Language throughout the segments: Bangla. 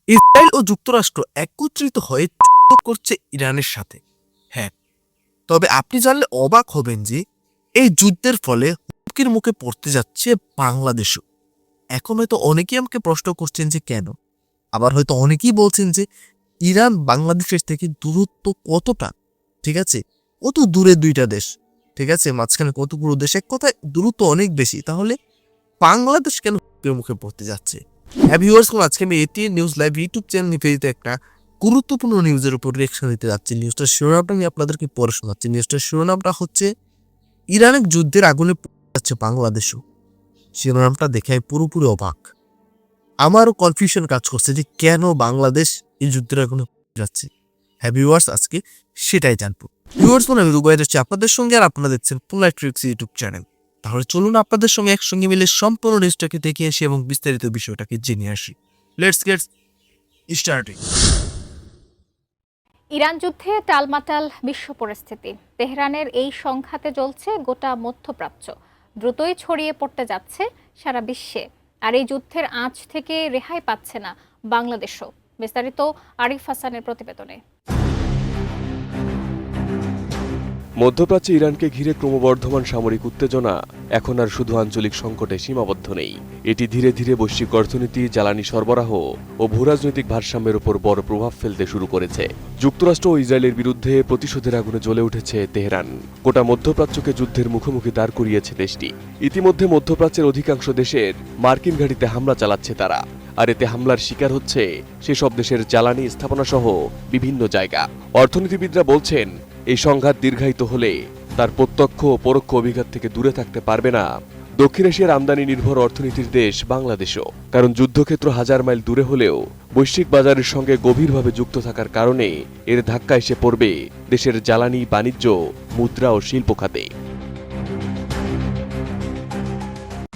ইসরায়েল ও যুক্তরাষ্ট্র একত্রিত হয়ে যুদ্ধ করছে ইরানের সাথে। হ্যাঁ, তবে আপনি জানলে অবাক হবেন যে এই যুদ্ধের ফলে হুমকির মুখে পড়তে যাচ্ছে বাংলাদেশও। এখন হয়তো অনেকেই আমাকে প্রশ্ন করছেন যে কেন, আবার হয়তো অনেকেই বলছেন যে ইরান বাংলাদেশের থেকে দূরত্ব কতটা। ঠিক আছে, কত দূরে দুইটা দেশ, ঠিক আছে, মাঝখানে কতগুলো দেশ, এক কথায় দূরত্ব অনেক বেশি। তাহলে বাংলাদেশ কেন হুমকির মুখে পড়তে যাচ্ছে? হ্যাঁ ভিউয়ার্স, আজকে আমি ATN news live YouTube channel নিবেদিত একটা গুরুত্বপূর্ণ নিউজের উপর রিঅ্যাকশন দিতে যাচ্ছি। নিউজটার শিরোনামটা আমি আপনাদেরকে পড়ে শোনাচ্ছি। নিউজটার শিরোনামটা হচ্ছে ইরানের যুদ্ধের আগুনে পুড়ে যাচ্ছে বাংলাদেশও। শিরোনামটা দেখে আমি পুরোপুরি অবাক। আমারও কনফিউশন কাজ করছে যে কেন বাংলাদেশ এই যুদ্ধের আগুনে পুড়ে যাচ্ছে। হ্যাঁ ভিউয়ার্স, আজকে সেটাই জানবো। ভিউয়ার্স, আমি রুবাই যাচ্ছি আপনাদের সঙ্গে, আর আপনারা দেখছেন পোলাইট ট্রিক্স ইউটিউব চ্যানেল। তাহলে চলুন আপনাদের সঙ্গে একসঙ্গে মিলে সম্পূর্ণ নিউজটাকে দেখে আসি এবং বিস্তারিত বিষয়টাকে জেনে আসি। Let's get starting. ইরান যুদ্ধে টালমাটাল বিশ্ব পরিস্থিতি। তেহরানের এই সংঘাতে জ্বলছে গোটা মধ্যপ্রাচ্য, দ্রুতই ছড়িয়ে পড়তে যাচ্ছে সারা বিশ্বে। আর এই যুদ্ধের আঁচ থেকে রেহাই পাচ্ছে না বাংলাদেশও। বিস্তারিত আরিফ হাসানের প্রতিবেদনে। মধ্যপ্রাচ্যে ইরানকে ঘিরে ক্রমবর্ধমান সামরিক উত্তেজনা এখন আর শুধু আঞ্চলিক সংকটে সীমাবদ্ধ নেই। এটি ধীরে ধীরে বৈশ্বিক অর্থনীতি, জ্বালানি সরবরাহ ও ভূরাজনৈতিক ভারসাম্যের উপর বড় প্রভাব ফেলতে শুরু করেছে। যুক্তরাষ্ট্র ও ইসরায়েলের বিরুদ্ধে প্রতিশোধের আগুনে জ্বলে উঠেছে তেহরান। গোটা মধ্যপ্রাচ্যকে যুদ্ধের মুখোমুখি দাঁড় করিয়েছে দেশটি। ইতিমধ্যে মধ্যপ্রাচ্যের অধিকাংশ দেশের মার্কিন ঘাঁটিতে হামলা চালাচ্ছে তারা, আর এতে হামলার শিকার হচ্ছে সেসব দেশের জ্বালানি স্থাপনা সহ বিভিন্ন জায়গা। অর্থনীতিবিদরা বলছেন, এই সংঘাত দীর্ঘায়িত হলে তার প্রত্যক্ষ ও পরোক্ষ অভিঘাত থেকে দূরে থাকতে পারবে না দক্ষিণ এশিয়ার আমদানি নির্ভর অর্থনীতির দেশ বাংলাদেশও। কারণ যুদ্ধক্ষেত্র হাজার মাইল দূরে হলেও বৈশ্বিক বাজারের সঙ্গে গভীরভাবে যুক্ত থাকার কারণে এর ধাক্কা এসে পড়বে দেশের জ্বালানি, বাণিজ্য, মুদ্রা ও শিল্প খাতে।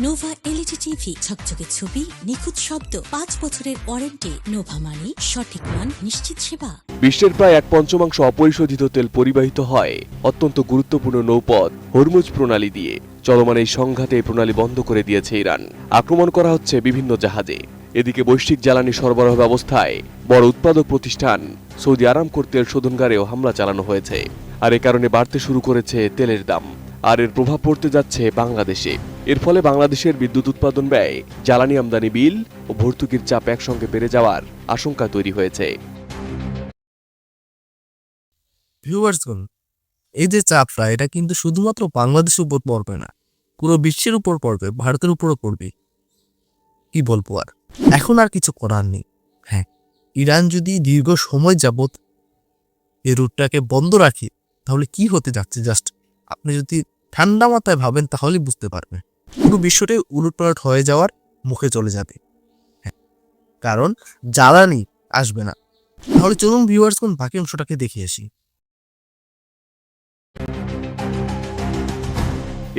নোভা এলইডি টিভি, ঝকঝকে ছবি, নিখুঁত শব্দ, 5 বছরের ওয়ারেন্টি। নোভা মানি সঠিক মান, নিশ্চিত সেবা। বিশ্বের প্রায় 1/5 অপরিশোধিত তেল পরিবাহিত হয় অত্যন্ত গুরুত্বপূর্ণ নৌপথ হরমুজ প্রণালী দিয়ে। চলমান এই সংঘাতে এই প্রণালী বন্ধ করে দিয়েছে ইরান। আক্রমণ করা হচ্ছে বিভিন্ন জাহাজে। এদিকে বৈশ্বিক জ্বালানি সরবরাহ ব্যবস্থায় বড় উৎপাদক প্রতিষ্ঠান সৌদি আরামকোর তেল শোধনাগারেও হামলা চালানো হয়েছে। আর এ কারণে বাড়তে শুরু করেছে তেলের দাম। আর এর প্রভাব পড়তে যাচ্ছে বাংলাদেশে। এর ফলে বাংলাদেশের বিদ্যুৎ উৎপাদন ব্যয়, জ্বালানি আমদানি বিল ও ভর্তুকির চাপ একসঙ্গে বেড়ে যাওয়ার আশঙ্কা তৈরি হয়েছে। ভিউয়ার্সগণ, এই যে চাপটা, এটা কিন্তু শুধুমাত্র বাংলাদেশের উপর পড়বে না, পুরো বিশ্বের উপর পড়বে, ভারতের উপরও পড়বে। কি বলবো আর, এখন আর কিছু করার নেই। হ্যাঁ, ইরান যদি দীর্ঘ সময় যাবত এই রুটটাকে বন্ধ রাখে তাহলে কি হতে যাচ্ছে, জাস্ট আপনি যদি ঠান্ডা মাথায় ভাবেন তাহলেই বুঝতে পারবেন। পুরো বিশ্বটাই উলটপালট হয়ে যাওয়ার মুখে চলে যাবে। হ্যাঁ, কারণ জ্বালানি আসবে না। তাহলে চলুন ভিউয়ার্সগণ বাকি অংশটাকে দেখে আসি।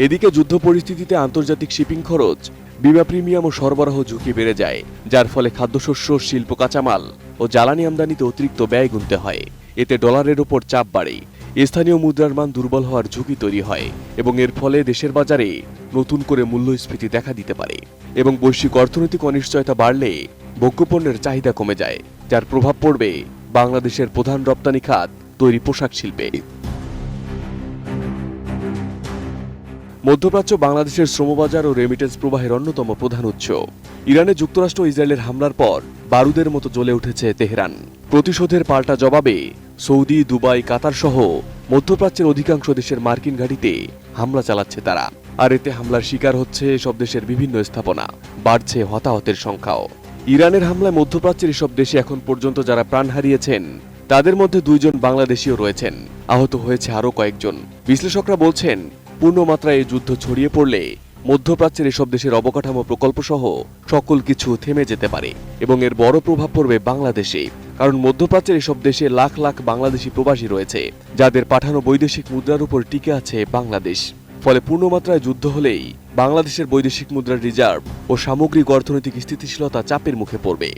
এদিকে যুদ্ধ পরিস্থিতিতে আন্তর্জাতিক শিপিং খরচ, বিমা প্রিমিয়াম ও সরবরাহ ঝুঁকি বেড়ে যায়, যার ফলে খাদ্যশস্য, শিল্প কাঁচামাল ও জ্বালানি আমদানিতে অতিরিক্ত ব্যয় গুনতে হয়। এতে ডলারের ওপর চাপ বাড়ে, স্থানীয় মুদ্রার মান দুর্বল হওয়ার ঝুঁকি তৈরি হয় এবং এর ফলে দেশের বাজারে নতুন করে মূল্যস্ফীতি দেখা দিতে পারে। এবং বৈশ্বিক অর্থনৈতিক অনিশ্চয়তা বাড়লে ভোগ্যপণ্যের চাহিদা কমে যায়, যার প্রভাব পড়বে বাংলাদেশের প্রধান রপ্তানি খাত তৈরি পোশাক শিল্পে। মধ্যপ্রাচ্য বাংলাদেশের শ্রমবাজার ও রেমিটেন্স প্রবাহের অন্যতম প্রধান উৎস। ইরানে যুক্তরাষ্ট্র ও ইসরায়েলের হামলার পর বারুদের মতো জ্বলে উঠেছে তেহরান। প্রতিশোধের পাল্টা জবাবে সৌদি, দুবাই, কাতার সহ মধ্যপ্রাচ্যের অধিকাংশ দেশের মার্কিন ঘাঁটিতে হামলা চালাচ্ছে তারা। আর এতে হামলার শিকার হচ্ছে এসব দেশের বিভিন্ন স্থাপনা, বাড়ছে হতাহতের সংখ্যাও। ইরানের হামলায় মধ্যপ্রাচ্যের এসব দেশে এখন পর্যন্ত যারা প্রাণ হারিয়েছেন তাদের মধ্যে 2 জন বাংলাদেশীও রয়েছেন। আহত হয়েছে আরও কয়েকজন। বিশ্লেষকরা বলছেন, পূর্ণমাত্রায় এই যুদ্ধ ছড়িয়ে পড়লে মধ্যপ্রাচ্যের এসব দেশের অবকাঠামো প্রকল্প সহ সকল কিছু থেমে যেতে পারে এবং এর বড় প্রভাব পড়বে বাংলাদেশে। কারণ মধ্যপ্রাচ্যের এসব দেশে লাখ লাখ বাংলাদেশি প্রবাসী রয়েছে, যাদের পাঠানো বৈদেশিক মুদ্রার উপর টিকে আছে বাংলাদেশ। ফলে পূর্ণমাত্রায় যুদ্ধ হলেই বাংলাদেশের বৈদেশিক মুদ্রার রিজার্ভ ও সামগ্রিক অর্থনৈতিক স্থিতিশীলতা চাপের মুখে পড়বে।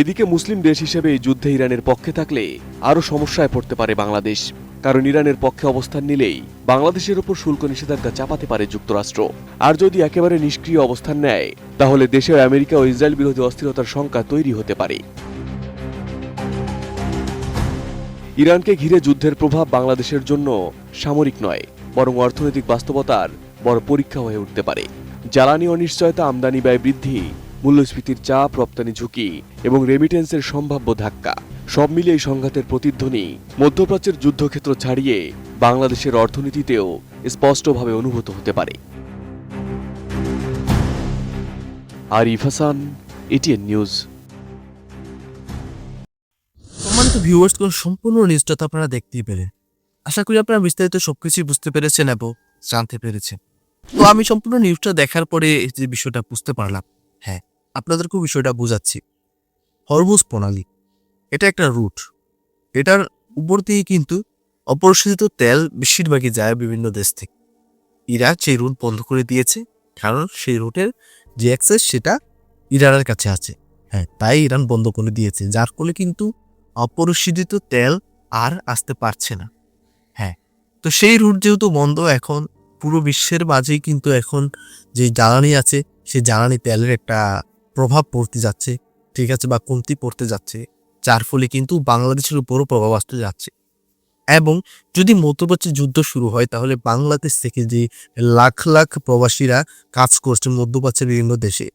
এদিকে মুসলিম দেশ হিসেবে এই যুদ্ধে ইরানের পক্ষে থাকলে আরও সমস্যায় পড়তে পারে বাংলাদেশ। কারণ ইরানের পক্ষে অবস্থান নিলেই বাংলাদেশের উপর শুল্ক নিষেধাজ্ঞা চাপাতে পারে যুক্তরাষ্ট্র। আর যদি একেবারে নিষ্ক্রিয় অবস্থান নেয় তাহলে দেশে আমেরিকা ও ইসরায়েল বিরোধী অস্থিরতার শঙ্কা তৈরি হতে পারে। ইরানকে ঘিরে যুদ্ধের প্রভাব বাংলাদেশের জন্য সামরিক নয়, বরং অর্থনৈতিক বাস্তবতার বড় পরীক্ষা হয়ে উঠতে পারে। জ্বালানি অনিশ্চয়তা, আমদানি ব্যয় বৃদ্ধি, মূল্যস্ফীতির চাপ, রপ্তানি ঝুঁকি এবং রেমিটেন্সের সম্ভাব্য ধাক্কা সব মিলিয়ে এই সংঘাতের প্রতিধ্বনি মধ্যপ্রাচ্যের যুদ্ধক্ষেত্র ছাড়িয়ে বাংলাদেশের অর্থনীতিতেও স্পষ্টভাবে অনুভূত হতে পারে। Arif Hasan, ATN news. সম্মানিত ভিউয়ার্স, কোন সম্পূর্ণ নিউজটা তো আপনারা দেখতেই পেলেন। আশা করি আপনারা বিস্তারিত সবকিছুই বুঝতে পেরেছেন এবং জানতে পেরেছেন। তো আমি সম্পূর্ণ নিউজটা দেখার পরে যে বিষয়টা বুঝতে পারলাম, হ্যাঁ আপনাদেরকেও বিষয়টা বোঝাচ্ছি। হরমুজ প্রণালী এটা একটা রুট, এটার উপর দিয়ে কিন্তু অপরিশোধিত তেল বেশিরভাগই যায় বিভিন্ন দেশ থেকে। ইরান সেই রুট বন্ধ করে দিয়েছে, কারণ সেই রুটের যে অ্যাক্সেস সেটা ইরানের কাছে আছে। হ্যাঁ, তাই ইরান বন্ধ করে দিয়েছে, যার ফলে কিন্তু অপরিশোধিত তেল আর আসতে পারছে না। হ্যাঁ, তো সেই রুট যেহেতু বন্ধ, এখন পুরো বিশ্বের মাঝেই কিন্তু এখন যে জ্বালানি আছে সেই জ্বালানি তেলের একটা প্রভাব পড়তে যাচ্ছে, ঠিক আছে, বা কমতি পড়তে যাচ্ছে, যার ফলে কিন্তু বাংলাদেশের উপরও প্রভাব আসতে যাচ্ছে। এবং যদি মধ্যপ্রাচ্যে যুদ্ধ শুরু হয় তাহলে বাংলাদেশ থেকে যে লাখ লাখ প্রবাসীরা কাজ করছে মধ্যপ্রাচ্যের বিভিন্ন দেশে,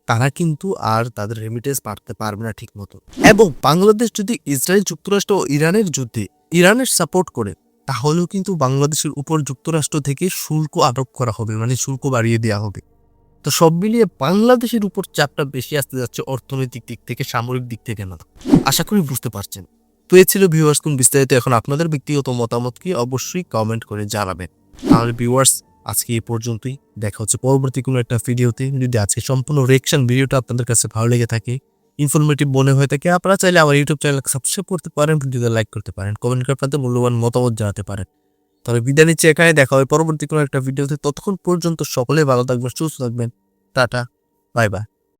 তারা কিন্তু আর তাদের রেমিটেন্স পাঠাতে পারবে না ঠিক মতো। এবং বাংলাদেশ যদি ইসরায়েল, যুক্তরাষ্ট্র ও ইরানের যুদ্ধে ইরানের সাপোর্ট করে, তাহলেও কিন্তু বাংলাদেশের উপর যুক্তরাষ্ট্র থেকে শুল্ক আরোপ করা হবে, মানে শুল্ক বাড়িয়ে দেওয়া হবে। তো সব মিলিয়ে বাংলাদেশের উপর চাপটা বেশি আসতে যাচ্ছে অর্থনৈতিক দিক থেকে, সামরিক দিক থেকে না। আশা করি বুঝতে পারছেন। তো এ ছিল ভিউয়ার্স কোন বিস্তারিত। এখন আপনাদের ব্যক্তিগত মতামত কি অবশ্যই কমেন্ট করে জানাবেন। তাহলে ভিউয়ার্স আজকে এই পর্যন্তই, দেখা হচ্ছে পরবর্তী কোনো একটা ভিডিওতে। যদি আজকে সম্পূর্ণ রিঅ্যাকশন ভিডিওটা আপনাদের কাছে ভালো লেগে থাকে, ইনফরমেটিভ মনে হয়ে থাকে, আপনারা চাইলে আমার ইউটিউব চ্যানেলকে সাবস্ক্রাইব করতে পারেন, ভিডিওতে লাইক করতে পারেন, কমেন্ট করে আপনাদের মূল্যবান মতামত জানাতে পারেন। তাহলে বিদায় নিচ্ছি এখানে, দেখা হবে পরবর্তী কোনো একটা ভিডিওতে। ততক্ষণ পর্যন্ত সকলে ভালো থাকবেন, সুস্থ থাকবেন। Tata, bye bye.